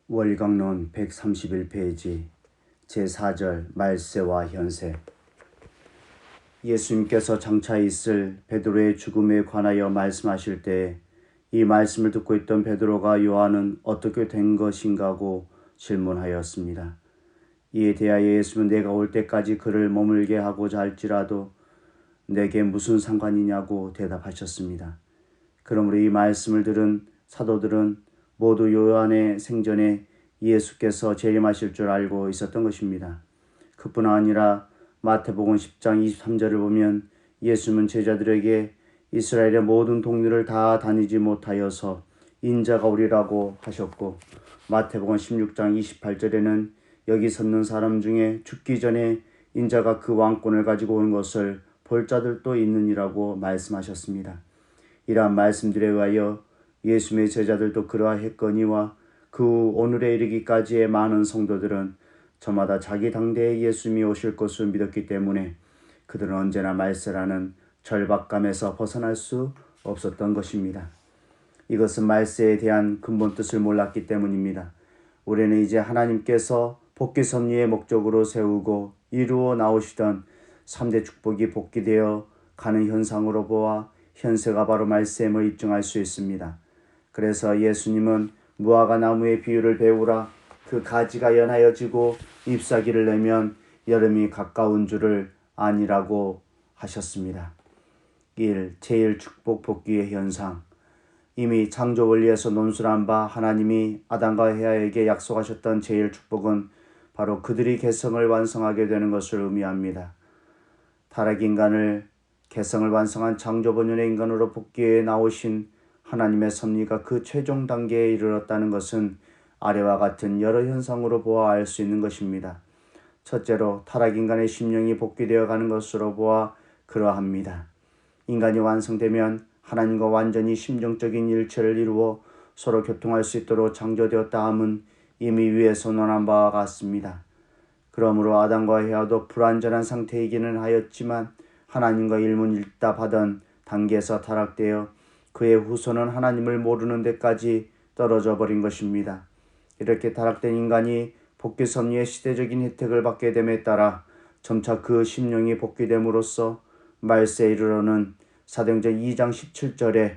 월강론 131페이지 제4절 말세와 현세. 예수님께서 장차 있을 베드로의 죽음에 관하여 말씀하실 때 이 말씀을 듣고 있던 베드로가 요한은 어떻게 된 것인가고 질문하였습니다. 이에 대하여 예수는 내가 올 때까지 그를 머물게 하고자 할지라도 내게 무슨 상관이냐고 대답하셨습니다. 그러므로 이 말씀을 들은 사도들은 모두 요한의 생전에 예수께서 재림하실 줄 알고 있었던 것입니다. 그뿐 아니라 마태복음 10장 23절을 보면 예수는 제자들에게 이스라엘의 모든 동네를 다 다니지 못하여서 인자가 오리라고 하셨고, 마태복음 16장 28절에는 여기 섰는 사람 중에 죽기 전에 인자가 그 왕권을 가지고 온 것을 볼 자들도 있느니라고 말씀하셨습니다. 이러한 말씀들에 의하여 예수의 제자들도 그러하였거니와 그 오늘에 이르기까지의 많은 성도들은 저마다 자기 당대에 예수님이 오실 것을 믿었기 때문에 그들은 언제나 말세라는 절박감에서 벗어날 수 없었던 것입니다. 이것은 말세에 대한 근본 뜻을 몰랐기 때문입니다. 우리는 이제 하나님께서 복귀 섭리의 목적으로 세우고 이루어 나오시던 3대 축복이 복귀되어 가는 현상으로 보아 현세가 바로 말세임을 입증할 수 있습니다. 그래서 예수님은 무화과 나무의 비유를 배우라. 그 가지가 연하여지고 잎사귀를 내면 여름이 가까운 줄을 아니라고 하셨습니다. 1. 제1축복 복귀의 현상. 이미 창조 원리에서 논술한 바 하나님이 아담과 헤아에게 약속하셨던 제1축복은 바로 그들이 개성을 완성하게 되는 것을 의미합니다. 타락인간을 개성을 완성한 창조 본연의 인간으로 복귀해 나오신 하나님의 섭리가 그 최종 단계에 이르렀다는 것은 아래와 같은 여러 현상으로 보아 알 수 있는 것입니다. 첫째로 타락인간의 심령이 복귀되어 가는 것으로 보아 그러합니다. 인간이 완성되면 하나님과 완전히 심정적인 일체를 이루어 서로 교통할 수 있도록 창조되었다 함은 이미 위에 선언한 바와 같습니다. 그러므로 아담과 헤아도 불완전한 상태이기는 하였지만 하나님과 일문일답하던 단계에서 타락되어 그의 후손은 하나님을 모르는 데까지 떨어져 버린 것입니다. 이렇게 타락된 인간이 복귀 섭리의 시대적인 혜택을 받게 됨에 따라 점차 그 심령이 복귀됨으로써 말세에 이르러는 사도행전 2장 17절에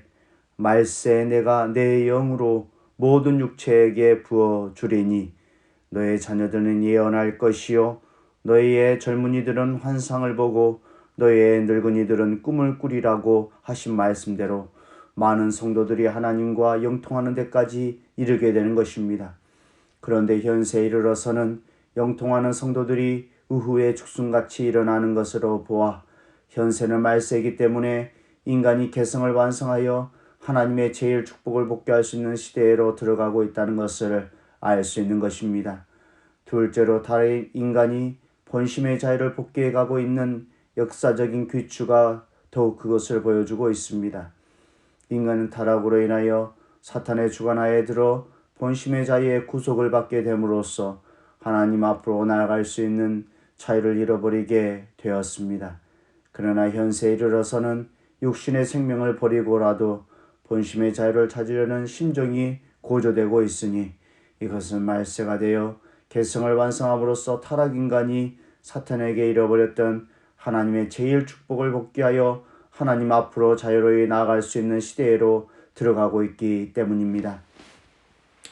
말세에 내가 내 영으로 모든 육체에게 부어주리니 너의 자녀들은 예언할 것이요 너희의 젊은이들은 환상을 보고 너희의 늙은이들은 꿈을 꾸리라고 하신 말씀대로 많은 성도들이 하나님과 영통하는 데까지 이르게 되는 것입니다. 그런데 현세에 이르러서는 영통하는 성도들이 의후에 죽순같이 일어나는 것으로 보아 현세는 말세이기 때문에 인간이 개성을 완성하여 하나님의 제일 축복을 복귀할 수 있는 시대로 들어가고 있다는 것을 알 수 있는 것입니다. 둘째로 다른 인간이 본심의 자유를 복귀해 가고 있는 역사적인 귀추가 더욱 그것을 보여주고 있습니다. 인간은 타락으로 인하여 사탄의 주관하에 들어 본심의 자유의 구속을 받게 됨으로써 하나님 앞으로 나아갈 수 있는 자유를 잃어버리게 되었습니다. 그러나 현세에 이르러서는 육신의 생명을 버리고라도 본심의 자유를 찾으려는 심정이 고조되고 있으니 이것은 말세가 되어 개성을 완성함으로써 타락인간이 사탄에게 잃어버렸던 하나님의 제일 축복을 복귀하여 하나님 앞으로 자유로이 나아갈 수 있는 시대로 들어가고 있기 때문입니다.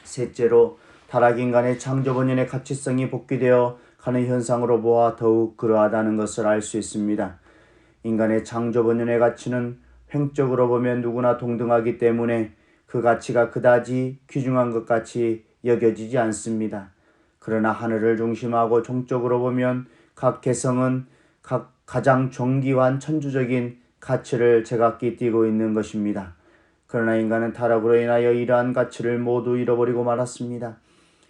셋째로 타락인간의 창조 본연의 가치성이 복귀되어 가는 현상으로 보아 더욱 그러하다는 것을 알 수 있습니다. 인간의 창조 본연의 가치는 횡적으로 보면 누구나 동등하기 때문에 그 가치가 그다지 귀중한 것 같이 여겨지지 않습니다. 그러나 하늘을 중심하고 종적으로 보면 각 개성은 가장 존귀한 천주적인 가치를 제각기 띠고 있는 것입니다. 그러나 인간은 타락으로 인하여 이러한 가치를 모두 잃어버리고 말았습니다.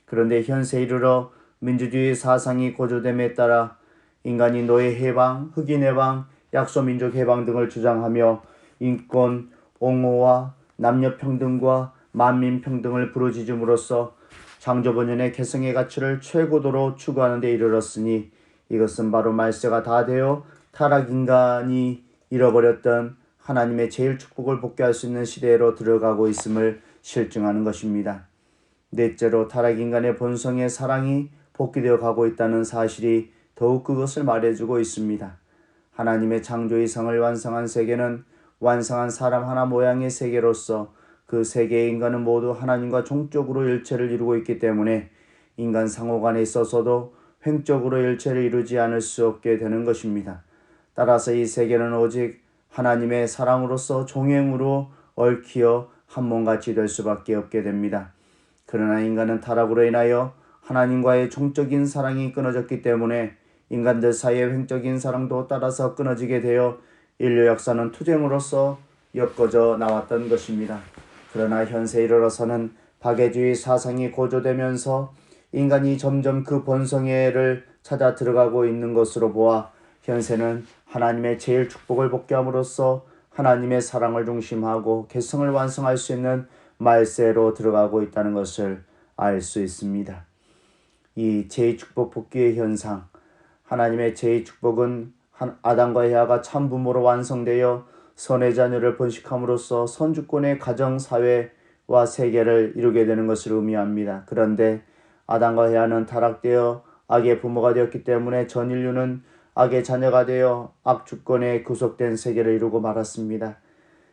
그런데 현세에 이르러 민주주의 사상이 고조됨에 따라 인간이 노예 해방, 흑인 해방, 약소민족 해방 등을 주장하며 인권, 옹호와 남녀평등과 만민평등을 부르짖음으로써 창조본연의 개성의 가치를 최고도로 추구하는 데 이르렀으니 이것은 바로 말세가 다 되어 타락인간이 잃어버렸던 하나님의 제일 축복을 복귀할 수 있는 시대로 들어가고 있음을 실증하는 것입니다. 넷째로 타락인간의 본성의 사랑이 복귀되어 가고 있다는 사실이 더욱 그것을 말해주고 있습니다. 하나님의 창조 이상을 완성한 세계는 완성한 사람 하나 모양의 세계로서 그 세계의 인간은 모두 하나님과 종적으로 일체를 이루고 있기 때문에 인간 상호간에 있어서도 횡적으로 일체를 이루지 않을 수 없게 되는 것입니다. 따라서 이 세계는 오직 하나님의 사랑으로서 종행으로 얽히어 한 몸같이 될 수밖에 없게 됩니다. 그러나 인간은 타락으로 인하여 하나님과의 종적인 사랑이 끊어졌기 때문에 인간들 사이의 횡적인 사랑도 따라서 끊어지게 되어 인류 역사는 투쟁으로서 엮어져 나왔던 것입니다. 그러나 현세에 이르러서는 박애주의 사상이 고조되면서 인간이 점점 그 본성애를 찾아 들어가고 있는 것으로 보아 현세는 하나님의 제일 축복을 복귀함으로써 하나님의 사랑을 중심하고 개성을 완성할 수 있는 말세로 들어가고 있다는 것을 알 수 있습니다. 이 제2축복 복귀의 현상, 하나님의 제2축복은 아담과 헤아가 참부모로 완성되어 선의 자녀를 번식함으로써 선주권의 가정, 사회와 세계를 이루게 되는 것을 의미합니다. 그런데 아담과 헤아는 타락되어 악의 부모가 되었기 때문에 전 인류는 악의 자녀가 되어 악주권에 구속된 세계를 이루고 말았습니다.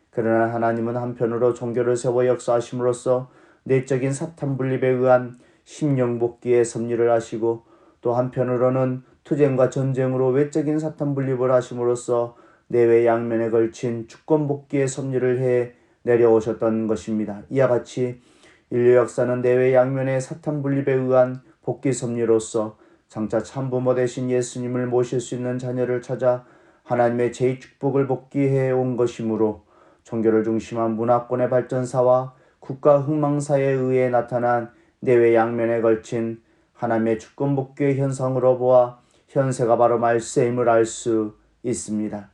그러나 하나님은 한편으로 종교를 세워 역사하심으로써 내적인 사탄 분립에 의한 심령 복귀의 섭리를 하시고 또 한편으로는 투쟁과 전쟁으로 외적인 사탄 분립을 하심으로써 내외 양면에 걸친 주권 복귀의 섭리를 해 내려오셨던 것입니다. 이와 같이 인류 역사는 내외 양면의 사탄 분립에 의한 복귀 섭리로서 장차 참부모 되신 예수님을 모실 수 있는 자녀를 찾아 하나님의 제2축복을 복귀해 온 것이므로 종교를 중심한 문화권의 발전사와 국가 흥망사에 의해 나타난 내외 양면에 걸친 하나님의 주권 복귀의 현상으로 보아 현세가 바로 말세임을 알 수 있습니다.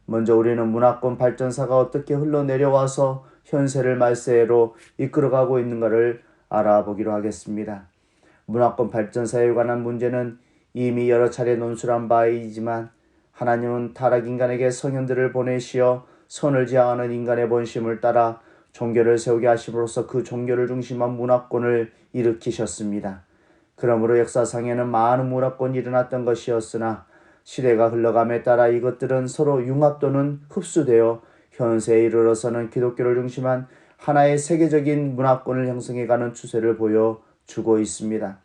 먼저 우리는 문화권 발전사가 어떻게 흘러내려와서 현세를 말세로 이끌어가고 있는가를 알아보기로 하겠습니다. 문화권 발전사에 관한 문제는 이미 여러 차례 논술한 바이지만 하나님은 타락인간에게 성현들을 보내시어 선을 지향하는 인간의 본심을 따라 종교를 세우게 하심으로써 그 종교를 중심한 문화권을 일으키셨습니다. 그러므로 역사상에는 많은 문화권이 일어났던 것이었으나 시대가 흘러감에 따라 이것들은 서로 융합 또는 흡수되어 현세에 이르러서는 기독교를 중심한 하나의 세계적인 문화권을 형성해가는 추세를 보여주고 있습니다.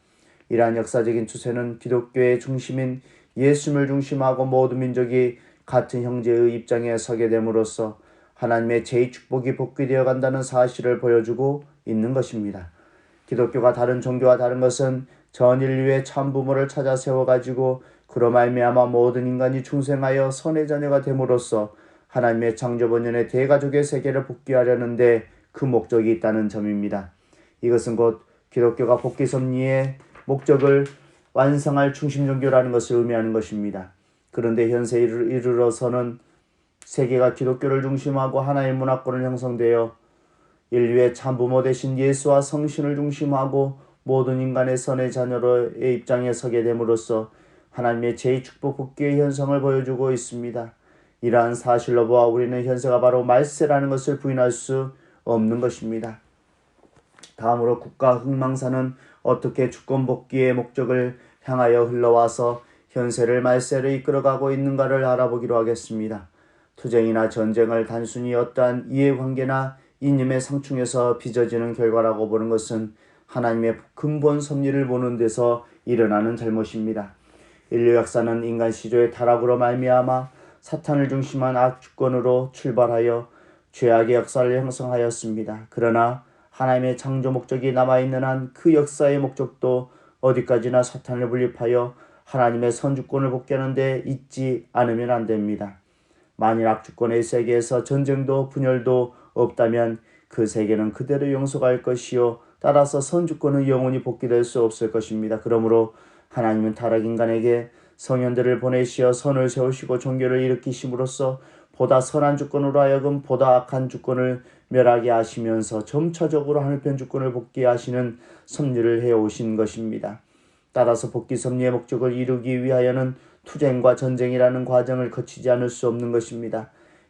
이러한 역사적인 추세는 기독교의 중심인 예수님을 중심하고 모든 민족이 같은 형제의 입장에 서게 됨으로써 하나님의 제2축복이 복귀되어 간다는 사실을 보여주고 있는 것입니다. 기독교가 다른 종교와 다른 것은 전 인류의 참부모를 찾아 세워가지고 그로 말미암아 모든 인간이 중생하여 선의 자녀가 됨으로써 하나님의 창조 본연의 대가족의 세계를 복귀하려는데 그 목적이 있다는 점입니다. 이것은 곧 기독교가 복귀 섭리의 목적을 완성할 중심 종교라는 것을 의미하는 것입니다. 그런데 현세에 이르러서는 세계가 기독교를 중심하고 하나의 문화권을 형성되어 인류의 참부모 되신 예수와 성신을 중심하고 모든 인간의 선의 자녀로의 입장에 서게 됨으로써 하나님의 제2축복 복귀의 현상을 보여주고 있습니다. 이러한 사실로 보아 우리는 현세가 바로 말세라는 것을 부인할 수 없는 것입니다. 다음으로 국가 흥망사는 어떻게 주권 복귀의 목적을 향하여 흘러와서 현세를 말세로 이끌어가고 있는가를 알아보기로 하겠습니다. 투쟁이나 전쟁을 단순히 어떠한 이해관계나 이념의 상충에서 빚어지는 결과라고 보는 것은 하나님의 근본 섭리를 보는 데서 일어나는 잘못입니다. 인류 역사는 인간 시조의 타락으로 말미암아 사탄을 중심한 악주권으로 출발하여 죄악의 역사를 형성하였습니다. 그러나 하나님의 창조 목적이 남아있는 한 그 역사의 목적도 어디까지나 사탄을 분립하여 하나님의 선주권을 복귀하는 데 잊지 않으면 안 됩니다. 만일 악주권의 세계에서 전쟁도 분열도 없다면 그 세계는 그대로 영속할 것이요 따라서 선주권은 영원히 복귀될 수 없을 것입니다. 그러므로 하나님은 타락인간에게 성현들을 보내시어 선을 세우시고 종교를 일으키심으로써 보다 선한 주권으로 하여금 보다 악한 주권을 멸하게 하시면서 점차적으로 하늘편 주권을 복귀하시는 섭리를 해오신 것입니다. 따라서 복귀 섭리의 목적을 이루기 위하여는 투쟁과 전쟁이라는 과정을 거치지 않을 수 없는 것입니다.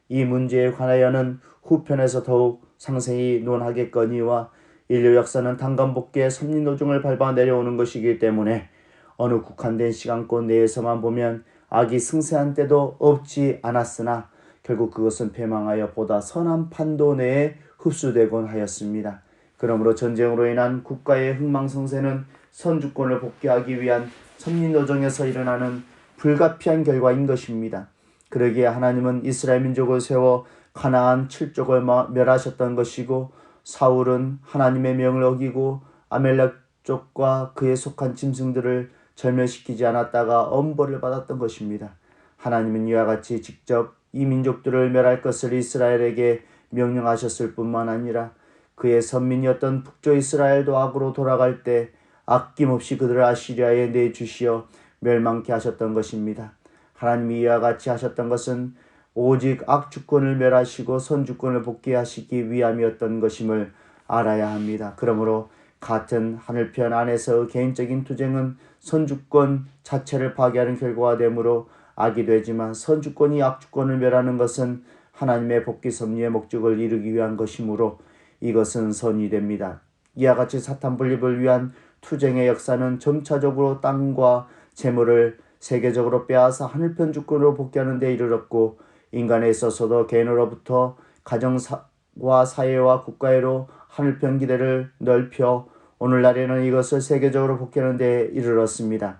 이 문제에 관하여는 후편에서 더욱 상세히 논하겠거니와 인류 역사는 단간복기의 섭리노중을 밟아 내려오는 것이기 때문에 어느 국한된 시간권 내에서만 보면 악이 승세한 때도 없지 않았으나 결국 그것은 패망하여 보다 선한 판도 내에 흡수되곤 하였습니다. 그러므로 전쟁으로 인한 국가의 흥망성쇠는 선주권을 복귀하기 위한 섭리노정에서 일어나는 불가피한 결과인 것입니다. 그러기에 하나님은 이스라엘 민족을 세워 가나안 7족을 멸하셨던 것이고, 사울은 하나님의 명을 어기고 아멜렉 족과 그에 속한 짐승들을 절멸시키지 않았다가 엄벌을 받았던 것입니다. 하나님은 이와 같이 직접 이 민족들을 멸할 것을 이스라엘에게 명령하셨을 뿐만 아니라 그의 선민이었던 북쪽 이스라엘도 악으로 돌아갈 때 아낌없이 그들을 아시리아에 내주시어 멸망케 하셨던 것입니다. 하나님이 이와 같이 하셨던 것은 오직 악주권을 멸하시고 선주권을 복귀하시기 위함이었던 것임을 알아야 합니다. 그러므로 같은 하늘편 안에서의 개인적인 투쟁은 선주권 자체를 파괴하는 결과가 되므로 악이 되지만, 선주권이 악주권을 멸하는 것은 하나님의 복귀 섭리의 목적을 이루기 위한 것이므로 이것은 선이 됩니다. 이와 같이 사탄 분립을 위한 투쟁의 역사는 점차적으로 땅과 재물을 세계적으로 빼앗아 하늘편 주권으로 복귀하는 데 이르렀고, 인간에 있어서도 개인으로부터 가정과 사회와 국가로 하늘편 기대를 넓혀 오늘날에는 이것을 세계적으로 복귀하는 데 이르렀습니다.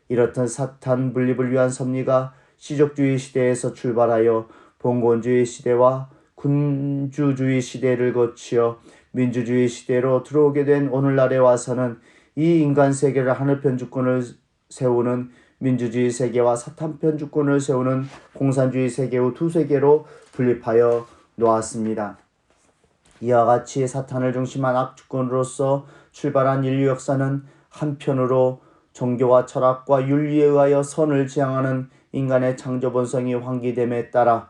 이렇던 사탄 분립을 위한 섭리가 시족주의 시대에서 출발하여 봉건주의 시대와 군주주의 시대를 거치어 민주주의 시대로 들어오게 된 오늘날에 와서는 이 인간 세계를 하늘편 주권을 세우는 민주주의 세계와 사탄편 주권을 세우는 공산주의 세계의 두 세계로 분립하여 놓았습니다. 이와 같이 사탄을 중심한 악주권으로서 출발한 인류 역사는 한편으로 종교와 철학과 윤리에 의하여 선을 지향하는 인간의 창조 본성이 환기됨에 따라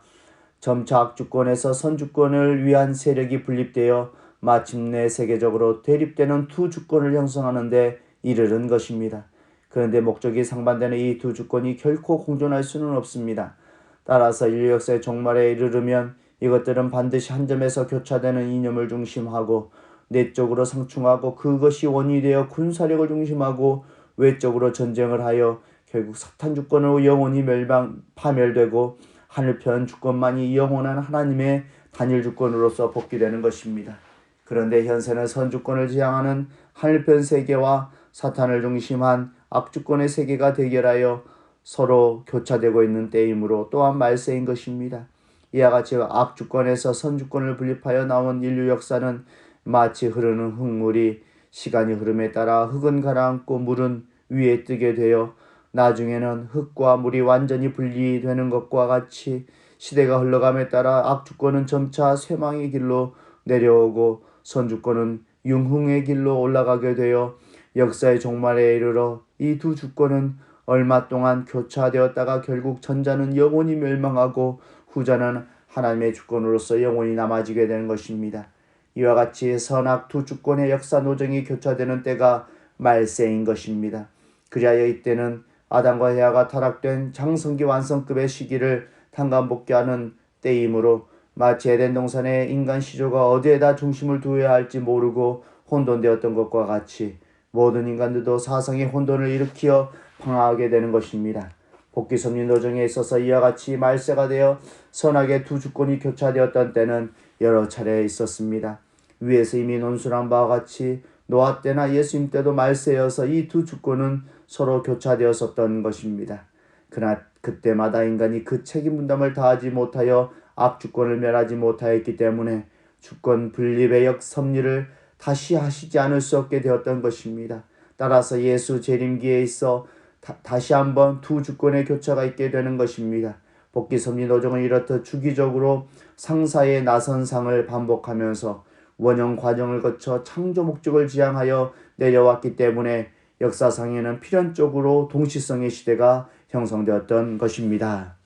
점차 악주권에서 선주권을 위한 세력이 분립되어 마침내 세계적으로 대립되는 두 주권을 형성하는 데 이르는 것입니다. 그런데 목적이 상반되는 이 두 주권이 결코 공존할 수는 없습니다. 따라서 인류 역사의 종말에 이르르면 이것들은 반드시 한 점에서 교차되는 이념을 중심하고 내적으로 상충하고 그것이 원인이 되어 군사력을 중심하고 외적으로 전쟁을 하여 결국 사탄 주권으로 영원히 파멸되고 하늘편 주권만이 영원한 하나님의 단일 주권으로서 복귀되는 것입니다. 그런데 현세는 선주권을 지향하는 하늘편 세계와 사탄을 중심한 악주권의 세계가 대결하여 서로 교차되고 있는 때이므로 또한 말세인 것입니다. 이와 같이 악주권에서 선주권을 분립하여 나온 인류 역사는 마치 흐르는 흙물이 시간이 흐름에 따라 흙은 가라앉고 물은 위에 뜨게 되어 나중에는 흙과 물이 완전히 분리되는 것과 같이 시대가 흘러감에 따라 악주권은 점차 쇠망의 길로 내려오고 선주권은 융흥의 길로 올라가게 되어 역사의 종말에 이르러 이 두 주권은 얼마 동안 교차되었다가 결국 전자는 영원히 멸망하고 후자는 하나님의 주권으로서 영원히 남아지게 되는 것입니다. 이와 같이 선악 두 주권의 역사 노정이 교차되는 때가 말세인 것입니다. 그리하여 이때는 아담과 헤아가 타락된 장성기 완성급의 시기를 단간복귀하는 때이므로 마치 에덴 동산의 인간 시조가 어디에다 중심을 두어야 할지 모르고 혼돈되었던 것과 같이 모든 인간들도 사성의 혼돈을 일으키어 방황하게 되는 것입니다. 복귀 섭리 노정에 있어서 이와 같이 말세가 되어 선악의 두 주권이 교차되었던 때는 여러 차례 있었습니다. 위에서 이미 논술한 바와 같이 노아 때나 예수님 때도 말세여서 이 두 주권은 서로 교차되었었던 것입니다. 그러나 그때마다 인간이 그 책임 분담을 다하지 못하여 악주권을 멸하지 못하였기 때문에 주권 분립의 섭리를 다시 하시지 않을 수 없게 되었던 것입니다. 따라서 예수 재림기에 있어 다시 한번 두 주권의 교차가 있게 되는 것입니다. 복귀 섭리 노정은 이렇듯 주기적으로 상사의 나선상을 반복하면서 원형 과정을 거쳐 창조 목적을 지향하여 내려왔기 때문에 역사상에는 필연적으로 동시성의 시대가 형성되었던 것입니다.